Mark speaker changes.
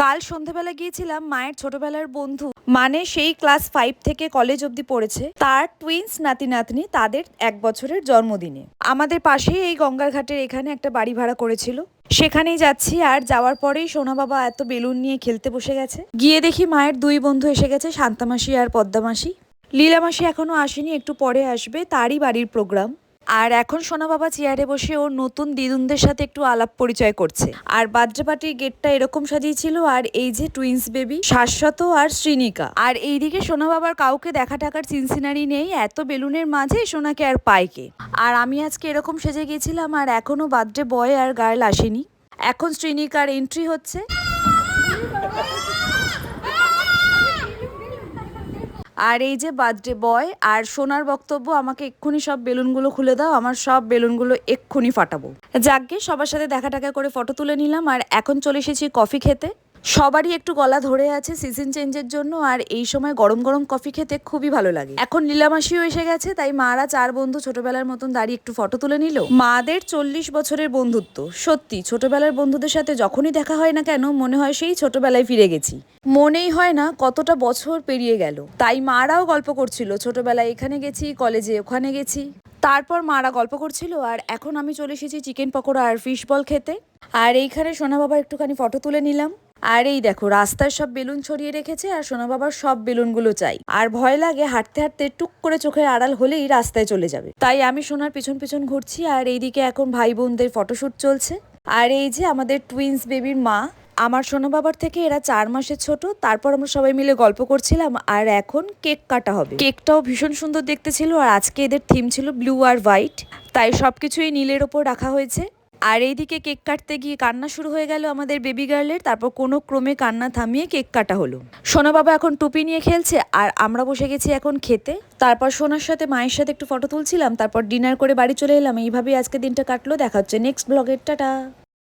Speaker 1: কাল সন্ধেবেলা গিয়েছিলাম মায়ের ছোটবেলার বন্ধু, মানে সেই ক্লাস 5 থেকে কলেজ অবধি পড়েছে, তার টুইন্স নাতি নাতনি, তাদের 1 বছরের জন্মদিনে আমাদের পাশেই এই গঙ্গার ঘাটের এখানে একটা বাড়ি ভাড়া করেছিল। সেখানেই যাচ্ছি, আর যাওয়ার পরেই সোনা বাবা এত বেলুন নিয়ে খেলতে বসে গেছে। গিয়ে দেখি মায়ের 2 বন্ধু এসে গেছে, শান্তামাসি আর পদ্মামাসি। লীলামাসি এখনো আসেনি, একটু পরে আসবে, তারই বাড়ির প্রোগ্রাম। আর এখন সোনা বাবা চেয়ারে বসে ওর নতুন দিদুনদের সাথে একটু আলাপ পরিচয় করছে। আর বার্থডে পার্টির গেটটা এরকম সাজিয়েছিল, আর এই যে টুইন্স বেবি শাশ্বত আর শ্রীনিকা। আর এইদিকে সোনা বাবার কাউকে দেখা টাকার চিনচিনারি নেই, এত বেলুনের মাঝে সোনাকে আর পায় কে। আর আমি আজকে এরকম সেজে গেছিলাম, আর এখনো বার্থডে বয় আর গার্ল আসেনি। এখন শ্রীনিকার এন্ট্রি হচ্ছে। আর এই যে বার্থডে বয় আর সোনার বক্তব্য, আমাকে এক্ষুনি সব বেলুনগুলো খুলে দাও, আমার সব বেলুনগুলো এক্ষুনি ফাটাবো। যাকগে, সবার সাথে দেখা টাকা করে ফটো তুলে নিলাম, আর এখন চলে এসেছি কফি খেতে। সবারই একটু গলা ধরে আছে সিজন চেঞ্জের জন্য, আর এই সময় গরম গরম কফি খেতে খুবই ভালো লাগে। এখন নীলামাসিও এসে গেছে, তাই মারা 4 বন্ধু ছোটবেলার মতন দাঁড়িয়ে একটু ফটো তুলে নিল। মাদের 40 বছরের বন্ধুত্ব, সত্যি ছোটবেলার বন্ধুদের সাথে যখনই দেখা হয় না কেন মনে হয় সেই ছোটবেলায় ফিরে গেছি। মনেই হয় না কতটা বছর পেরিয়ে গেল। তাই মারাও গল্প করছিল, ছোটবেলায় এখানে গেছি, কলেজে ওখানে গেছি। তারপর মারা গল্প করছিল, আর এখন আমি চলে এসেছি চিকেন পকোড়া আর ফিশ বল খেতে। আর এইখানে সোনা বাবা একটুখানি ফটো তুলে নিলাম। আর এই দেখো, রাস্তায় সব বেলুন ছড়িয়ে রেখেছে, আর সোনা বাবার সব বেলুনগুলো চাই। আর ভয় লাগে হাঁটতে হাঁটতে টুক করে চোখের আড়াল হলেই রাস্তায় চলে যাবে। তাই আমি সোনার পিছন পিছন ঘুরছি, আর এইদিকে এখন ভাই বোনদের ফটোশুট চলছে। আর এই যে আমাদের টুইন্স বেবির মা, আমার সোনা বাবার থেকে এরা 4 মাসের ছোট। তারপর আমরা সবাই মিলে গল্প করছিলাম, আর এখন কেক কাটা হবে। কেকটাও ভীষণ সুন্দর দেখতে ছিল, আর আজকে এদের থিম ছিল ব্লু আর হোয়াইট, তাই সবকিছুই নীলের ওপর রাখা হয়েছে। আর এইদিকে কেক কাটতে গিয়ে কান্না শুরু হয়ে গেল আমাদের বেবি গার্লের। তারপর কোনো ক্রমে কান্না থামিয়ে কেক কাটা হলো। সোনা বাবা এখন টুপি নিয়ে খেলছে, আর আমরা বসে গেছি এখন খেতে। তারপর সোনার সাথে মায়ের সাথে একটু ফটো তুলছিলাম, তারপর ডিনার করে বাড়ি চলে এলাম। এইভাবেই আজকে দিনটা কাটলো। দেখা হচ্ছে নেক্সট ব্লগের, টাটা।